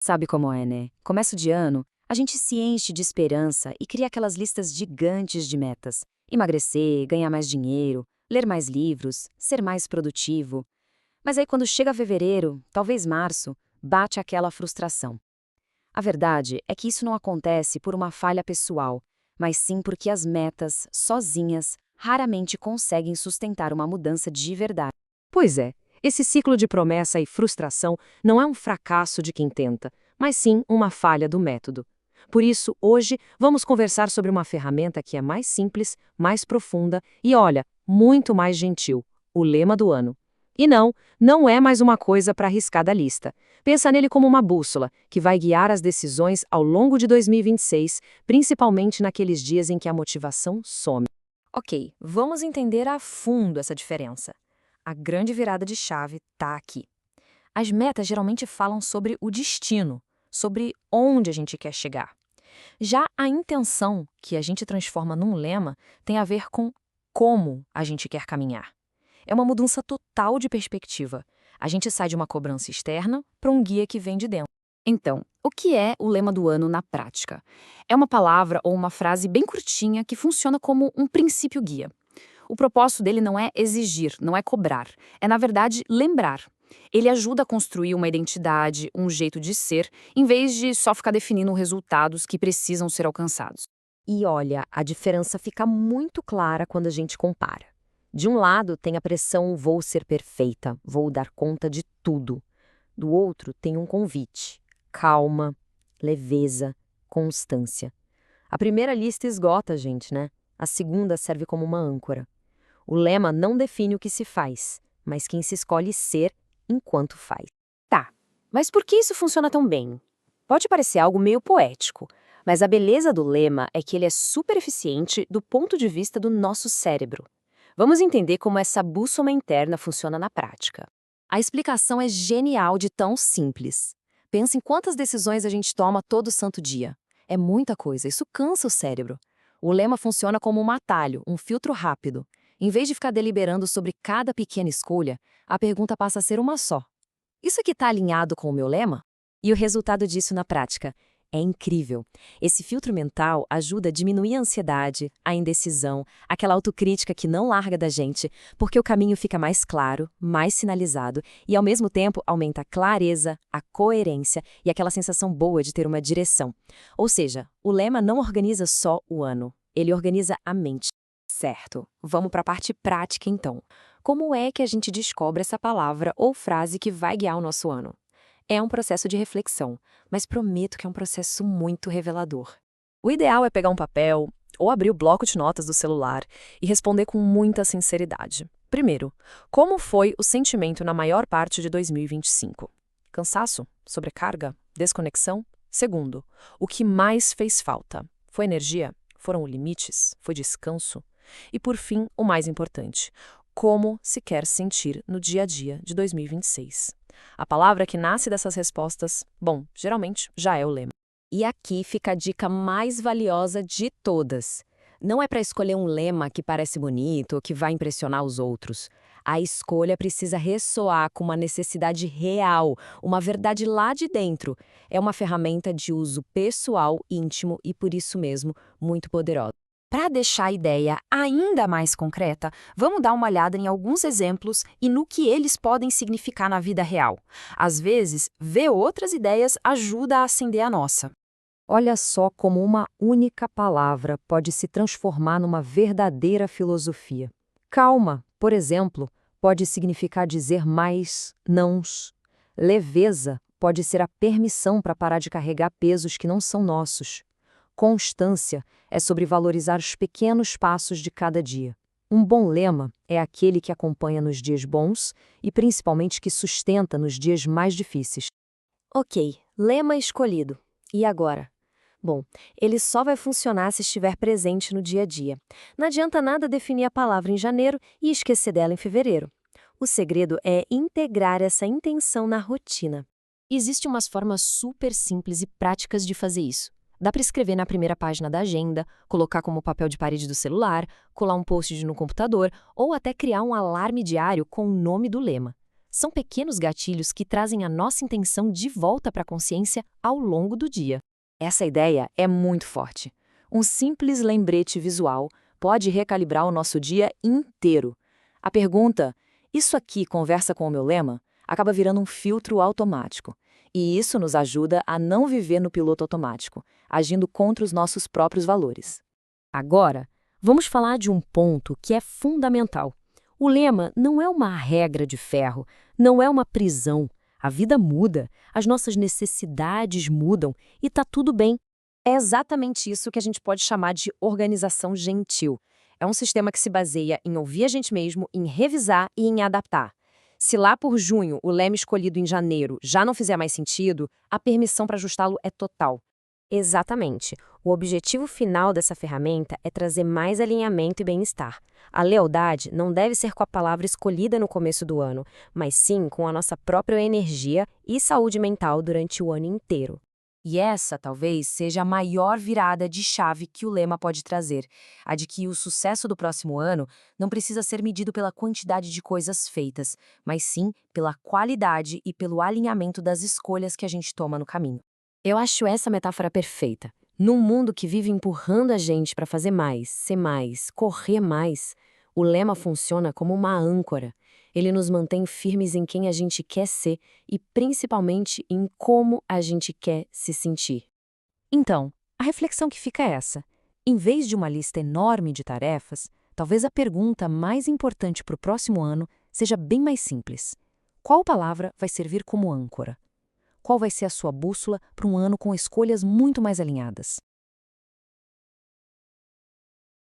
Sabe como é, né? Começo de ano, a gente se enche de esperança e cria aquelas listas gigantes de metas. Emagrecer, ganhar mais dinheiro, ler mais livros, ser mais produtivo. Mas aí quando chega fevereiro, talvez março, bate aquela frustração. A verdade é que isso não acontece por uma falha pessoal, mas sim porque as metas, sozinhas, raramente conseguem sustentar uma mudança de verdade. Pois é, esse ciclo de promessa e frustração não é um fracasso de quem tenta, mas sim uma falha do método. Por isso, hoje, vamos conversar sobre uma ferramenta que é mais simples, mais profunda e, olha, muito mais gentil: o lema do ano. E não é mais uma coisa para arriscar da lista. Pensa nele como uma bússola, que vai guiar as decisões ao longo de 2026, principalmente naqueles dias em que a motivação some. Ok, vamos entender a fundo essa diferença. A grande virada de chave está aqui. As metas geralmente falam sobre o destino, sobre onde a gente quer chegar. Já a intenção, que a gente transforma num lema, tem a ver com como a gente quer caminhar. É uma mudança total de perspectiva. A gente sai de uma cobrança externa para um guia que vem de dentro. Então, o que é o lema do ano na prática? É uma palavra ou uma frase bem curtinha que funciona como um princípio guia. O propósito dele não é exigir, não é cobrar, é, na verdade, lembrar. Ele ajuda a construir uma identidade, um jeito de ser, em vez de só ficar definindo resultados que precisam ser alcançados. E olha, a diferença fica muito clara quando a gente compara. De um lado, tem a pressão vou ser perfeita, vou dar conta de tudo. Do outro, tem um convite: calma, leveza, constância. A primeira lista esgota a gente, né? A segunda serve como uma âncora. O lema não define o que se faz, mas quem se escolhe ser enquanto faz. Tá, mas por que isso funciona tão bem? Pode parecer algo meio poético, mas a beleza do lema é que ele é super eficiente do ponto de vista do nosso cérebro. Vamos entender como essa bússola interna funciona na prática. A explicação é genial de tão simples. Pensa em quantas decisões a gente toma todo santo dia. É muita coisa, isso cansa o cérebro. O lema funciona como um atalho, um filtro rápido. Em vez de ficar deliberando sobre cada pequena escolha, a pergunta passa a ser uma só. Isso aqui está alinhado com o meu lema? E o resultado disso na prática é incrível. Esse filtro mental ajuda a diminuir a ansiedade, a indecisão, aquela autocrítica que não larga da gente, porque o caminho fica mais claro, mais sinalizado e, ao mesmo tempo, aumenta a clareza, a coerência e aquela sensação boa de ter uma direção. Ou seja, o lema não organiza só o ano, ele organiza a mente. Certo, vamos para a parte prática então. Como é que a gente descobre essa palavra ou frase que vai guiar o nosso ano? É um processo de reflexão, mas prometo que é um processo muito revelador. O ideal é pegar um papel ou abrir o bloco de notas do celular e responder com muita sinceridade. Primeiro, como foi o sentimento na maior parte de 2025? Cansaço? Sobrecarga? Desconexão? Segundo, o que mais fez falta? Foi energia? Foram limites? Foi descanso? E por fim, o mais importante, como se quer sentir no dia a dia de 2026? A palavra que nasce dessas respostas, bom, geralmente já é o lema. E aqui fica a dica mais valiosa de todas. Não é para escolher um lema que parece bonito ou que vai impressionar os outros. A escolha precisa ressoar com uma necessidade real, uma verdade lá de dentro. É uma ferramenta de uso pessoal, íntimo e, por isso mesmo, muito poderosa. Para deixar a ideia ainda mais concreta, vamos dar uma olhada em alguns exemplos e no que eles podem significar na vida real. Às vezes, ver outras ideias ajuda a acender a nossa. Olha só como uma única palavra pode se transformar numa verdadeira filosofia. Calma, por exemplo, pode significar dizer mais nãos. Leveza pode ser a permissão para parar de carregar pesos que não são nossos. Constância é sobre valorizar os pequenos passos de cada dia. Um bom lema é aquele que acompanha nos dias bons e principalmente que sustenta nos dias mais difíceis. Ok, lema escolhido. E agora? Bom, ele só vai funcionar se estiver presente no dia a dia. Não adianta nada definir a palavra em janeiro e esquecer dela em fevereiro. O segredo é integrar essa intenção na rotina. Existem umas formas super simples e práticas de fazer isso. Dá para escrever na primeira página da agenda, colocar como papel de parede do celular, colar um post-it no computador ou até criar um alarme diário com o nome do lema. São pequenos gatilhos que trazem a nossa intenção de volta para a consciência ao longo do dia. Essa ideia é muito forte. Um simples lembrete visual pode recalibrar o nosso dia inteiro. A pergunta, isso aqui conversa com o meu lema? Acaba virando um filtro automático. E isso nos ajuda a não viver no piloto automático, agindo contra os nossos próprios valores. Agora, vamos falar de um ponto que é fundamental. O lema não é uma regra de ferro, não é uma prisão. A vida muda, as nossas necessidades mudam e está tudo bem. É exatamente isso que a gente pode chamar de organização gentil. É um sistema que se baseia em ouvir a gente mesmo, em revisar e em adaptar. Se lá por junho o lema escolhido em janeiro já não fizer mais sentido, a permissão para ajustá-lo é total. Exatamente. O objetivo final dessa ferramenta é trazer mais alinhamento e bem-estar. A lealdade não deve ser com a palavra escolhida no começo do ano, mas sim com a nossa própria energia e saúde mental durante o ano inteiro. E essa, talvez, seja a maior virada de chave que o lema pode trazer, a de que o sucesso do próximo ano não precisa ser medido pela quantidade de coisas feitas, mas sim pela qualidade e pelo alinhamento das escolhas que a gente toma no caminho. Eu acho essa metáfora perfeita. Num mundo que vive empurrando a gente para fazer mais, ser mais, correr mais, o lema funciona como uma âncora. Ele nos mantém firmes em quem a gente quer ser e, principalmente, em como a gente quer se sentir. Então, a reflexão que fica é essa. Em vez de uma lista enorme de tarefas, talvez a pergunta mais importante para o próximo ano seja bem mais simples. Qual palavra vai servir como âncora? Qual vai ser a sua bússola para um ano com escolhas muito mais alinhadas?